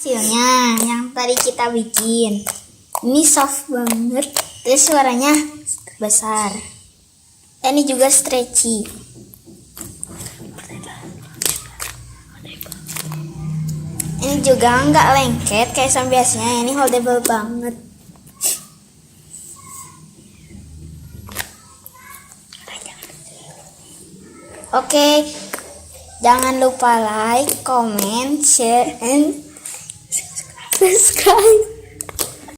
Hasilnya yang tadi kita bikin ini soft banget, terus suaranya besar. Ini juga stretchy. Ini juga nggak lengket kayak som biasanya, ini holdable banget. Oke, jangan lupa like, comment, share, and subscribe.